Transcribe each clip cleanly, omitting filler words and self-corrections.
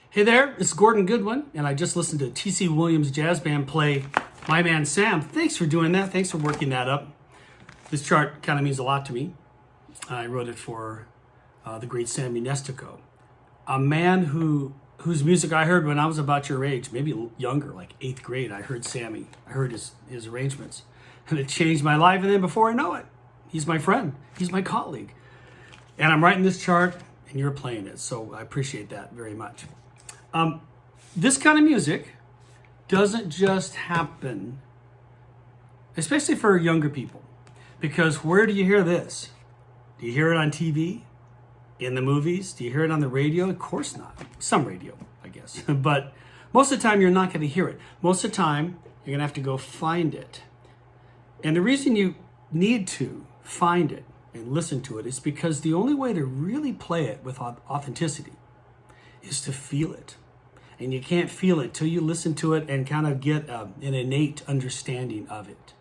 Hey there, it's Gordon Goodwin, and I just listened to T.C. Williams Jazz Band play My Man Sam. Thanks for doing that. Thanks for working that up. This chart kind of means a lot to me. I wrote it for the great Sammy Nestico, a man whose music I heard when I was about your age, maybe younger, like 8th grade. I heard Sammy. I heard his arrangements, and it changed my life. And then before I know it, he's my friend. He's my colleague. And I'm writing this chart, and you're playing it. So I appreciate that very much. This kind of music doesn't just happen, especially for younger people, because where do you hear this? Do you hear it on TV? In the movies? Do you hear it on the radio? Of course not. Some radio, I guess. But most of the time, you're not going to hear it. Most of the time, you're going to have to go find it. And the reason you need to find it and listen to it is because the only way to really play it with authenticity is to feel it. And you can't feel it till you listen to it and kind of get an innate understanding of it.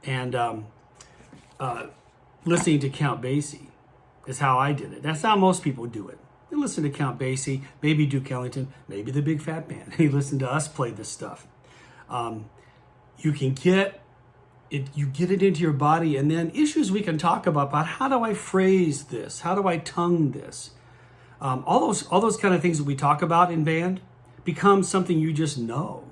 And listening to Count Basie is how I did it. That's how most people do it. They listen to Count Basie, maybe Duke Ellington, maybe the Big Fat Band. They listen to us play this stuff. You can get it. You get it into your body, and then issues we can talk about how do I phrase this? How do I tongue this? All those kind of things that we talk about in band become something you just know.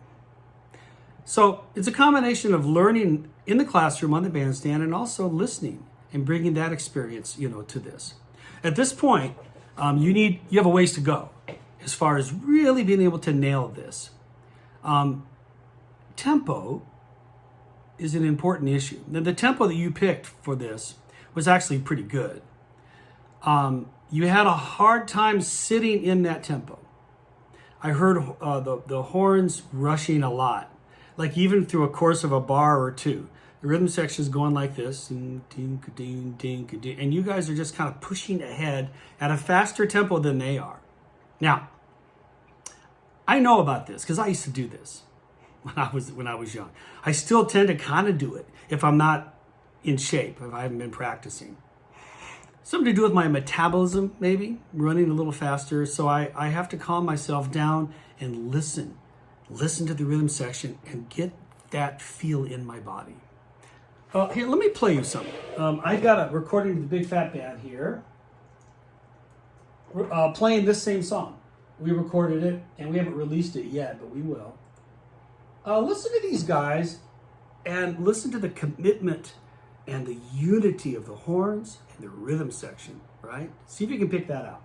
So it's a combination of learning in the classroom on the bandstand and also listening and bringing that experience, to this. At this point, you have a ways to go as far as really being able to nail this. Tempo is an important issue. Now, the tempo that you picked for this was actually pretty good. You had a hard time sitting in that tempo. I heard the horns rushing a lot, like even through a course of a bar or two. The rhythm section is going like this, and you guys are just kind of pushing ahead at a faster tempo than they are. Now, I know about this because I used to do this when I was young. I still tend to kind of do it if I'm not in shape, if I haven't been practicing. Something to do with my metabolism, maybe, running a little faster. So I have to calm myself down and listen to the rhythm section and get that feel in my body. Here, let me play you something. I got a recording of the Big Fat Band here, playing this same song. We recorded it, and we haven't released it yet, but we will. Listen to these guys, and listen to the commitment and the unity of the horns and the rhythm section, right? See if you can pick that out.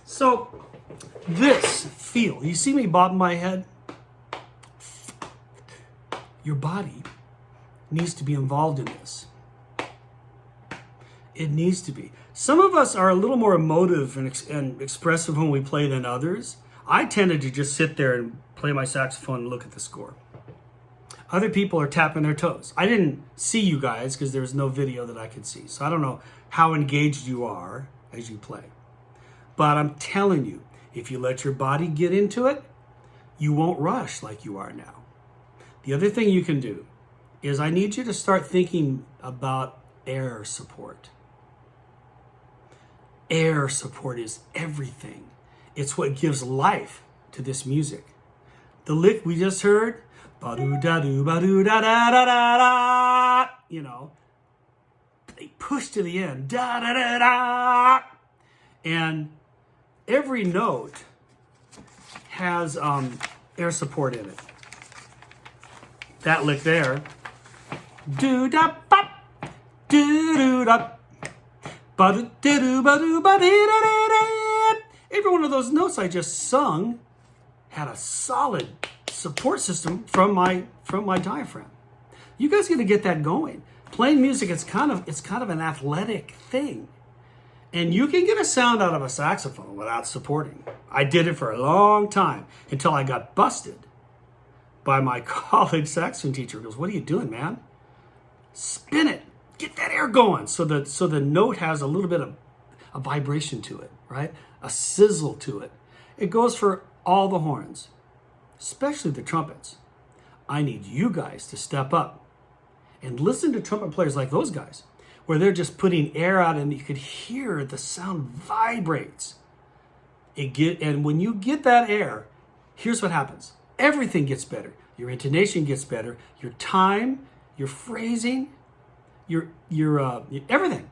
So this feel, you see me bobbing my head? Your body needs to be involved in this. It needs to be. Some of us are a little more emotive and expressive when we play than others. I tended to just sit there and play my saxophone and look at the score. Other people are tapping their toes. I didn't see you guys because there was no video that I could see. So I don't know how engaged you are as you play. But I'm telling you, if you let your body get into it, you won't rush like you are now. The other thing you can do is I need you to start thinking about air support. Air support is everything. It's what gives life to this music. The lick we just heard, ba-doo-da-doo, ba-doo-da-da-da-da-da, you know, they push to the end, da-da-da-da, and every note has air support in it. That lick there, do-da-bop, do-do-da, ba-do-do-do, ba-do-ba-dee-da-dee-da. Every one of those notes I just sung had a solid support system from my diaphragm. You guys got to get that going. Playing music, it's kind of an athletic thing. And you can get a sound out of a saxophone without supporting. I did it for a long time until I got busted by my college saxophone teacher. He goes, "What are you doing, man? Spin it. Get that air going." So the note has a little bit of a vibration to it, right? A sizzle to it. It goes for all the horns, especially the trumpets. I need you guys to step up and listen to trumpet players like those guys, where they're just putting air out and you could hear the sound vibrates. And when you get that air, here's what happens. Everything gets better. Your intonation gets better. Your time, your phrasing, your everything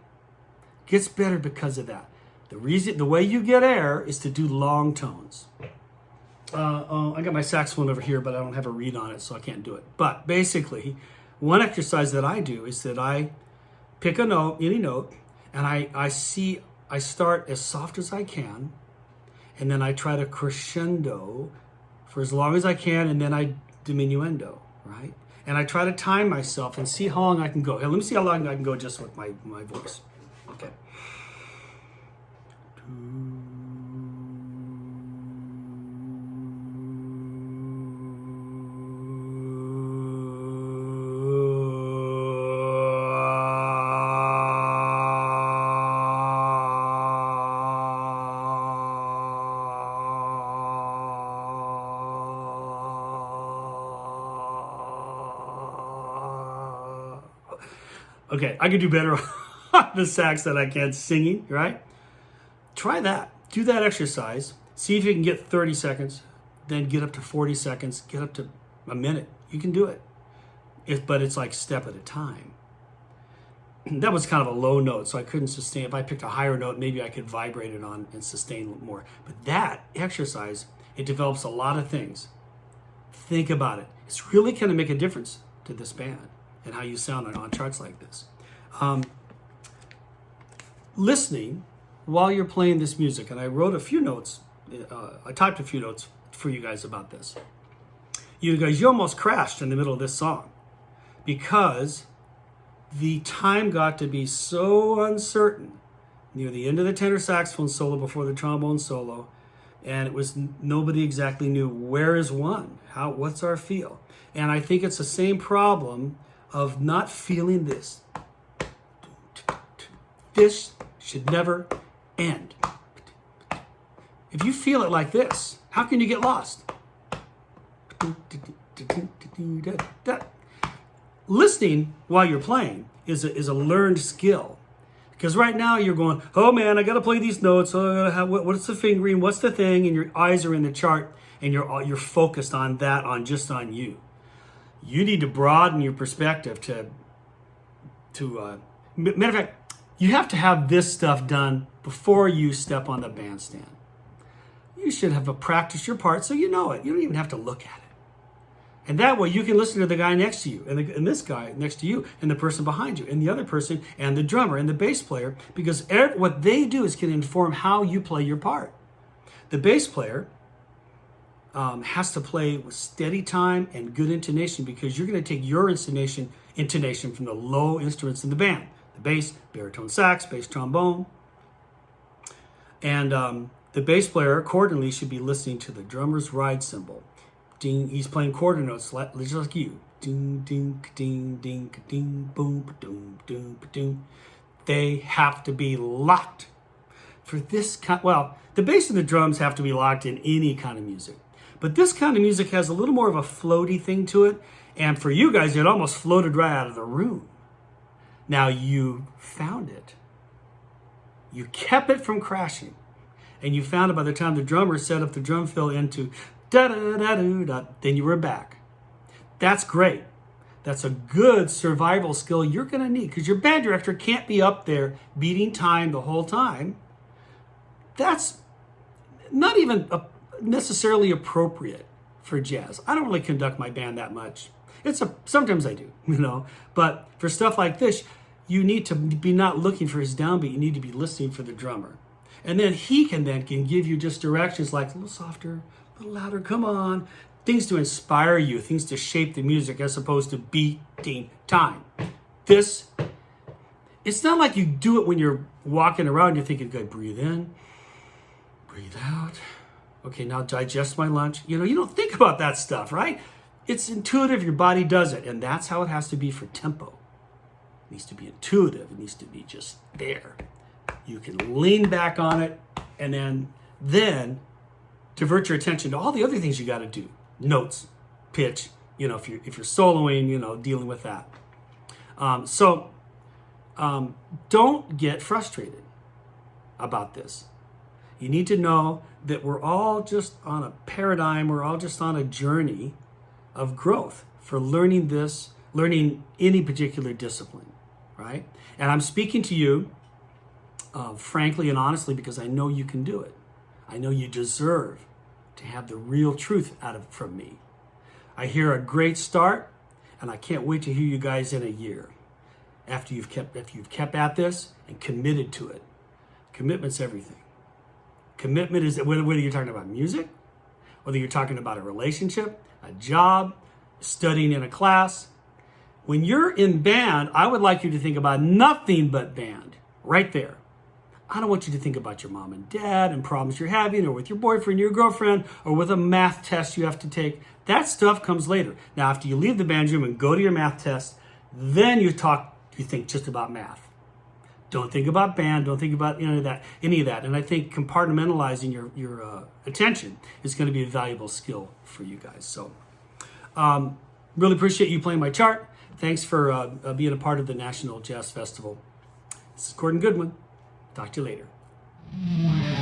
gets better because of that. The way you get air is to do long tones. I got my saxophone over here, but I don't have a reed on it, so I can't do it. But basically, one exercise that I do is that I pick a note, any note, and I start as soft as I can, and then I try to crescendo for as long as I can, and then I diminuendo, right? And I try to time myself and see how long I can go. Hey, let me see how long I can go just with my voice. Okay. Okay, I can do better on the sax than I can singing, right? Try that. Do that exercise. See if you can get 30 seconds, then get up to 40 seconds, get up to a minute. You can do it. But it's like step at a time. That was kind of a low note, so I couldn't sustain. If I picked a higher note, maybe I could vibrate it on and sustain more. But that exercise, it develops a lot of things. Think about it. It's really going to make a difference to this band and how you sound on charts like this. Listening while you're playing this music, and I wrote a few notes, I typed a few notes for you guys about this. You guys, you almost crashed in the middle of this song because the time got to be so uncertain near the end of the tenor saxophone solo before the trombone solo, and it was nobody exactly knew where is one, what's our feel. And I think it's the same problem of not feeling this. This should never end. If you feel it like this, how can you get lost? Listening while you're playing is a learned skill. Because right now you're going, oh man, I got to play these notes. Oh, what's the fingering? What's the thing? And your eyes are in the chart, and you're focused on that, just on you. You need to broaden your perspective matter of fact, you have to have this stuff done before you step on the bandstand. You should have practiced your part so you know it. You don't even have to look at it. And that way you can listen to the guy next to you, and this guy next to you, and the person behind you, and the other person, and the drummer, and the bass player, because what they do is can inform how you play your part. The bass player has to play with steady time and good intonation, because you're going to take your intonation from the low instruments in the band. The bass, baritone sax, bass trombone. And the bass player accordingly should be listening to the drummer's ride cymbal. Ding, he's playing quarter notes just like you. Ding, ding, ding, ding, ding, boom, doom, doom, doom. They have to be locked. For this kind, the bass and the drums have to be locked in any kind of music. But this kind of music has a little more of a floaty thing to it. And for you guys, it almost floated right out of the room. Now you found it. You kept it from crashing. And you found it by the time the drummer set up the drum fill into da-da-da-da-da, then you were back. That's great. That's a good survival skill you're going to need, because your band director can't be up there beating time the whole time. That's not even necessarily appropriate for jazz. I don't really conduct my band that much. Sometimes I do, but for stuff like this, you need to be not looking for his downbeat. You need to be listening for the drummer. And then he can give you just directions like a little softer, a little louder, come on. Things to inspire you, things to shape the music as opposed to beating time. It's not like you do it when you're walking around, you're thinking, good, breathe in, breathe out. Okay, now digest my lunch. You don't think about that stuff, right? It's intuitive, your body does it. And that's how it has to be for tempo. It needs to be intuitive. It needs to be just there. You can lean back on it and then divert your attention to all the other things you got to do. Notes, pitch, if you're soloing, dealing with that. Don't get frustrated about this. You need to know that we're all just on a paradigm, we're all just on a journey of growth for learning any particular discipline, right? And I'm speaking to you frankly and honestly because I know you can do it. I know you deserve to have the real truth from me. I hear a great start, and I can't wait to hear you guys in a year after you've kept at this and committed to it. Commitment's everything. Commitment is whether you're talking about music, whether you're talking about a relationship, a job, studying in a class. When you're in band, I would like you to think about nothing but band right there. I don't want you to think about your mom and dad and problems you're having, or with your boyfriend, your girlfriend, or with a math test you have to take. That stuff comes later. Now, after you leave the band room and go to your math test, then you think just about math. Don't think about band. Don't think about any of that. And I think compartmentalizing your attention is going to be a valuable skill for you guys. So, really appreciate you playing my chart. Thanks for being a part of the National Jazz Festival. This is Goodwin. Talk to you later.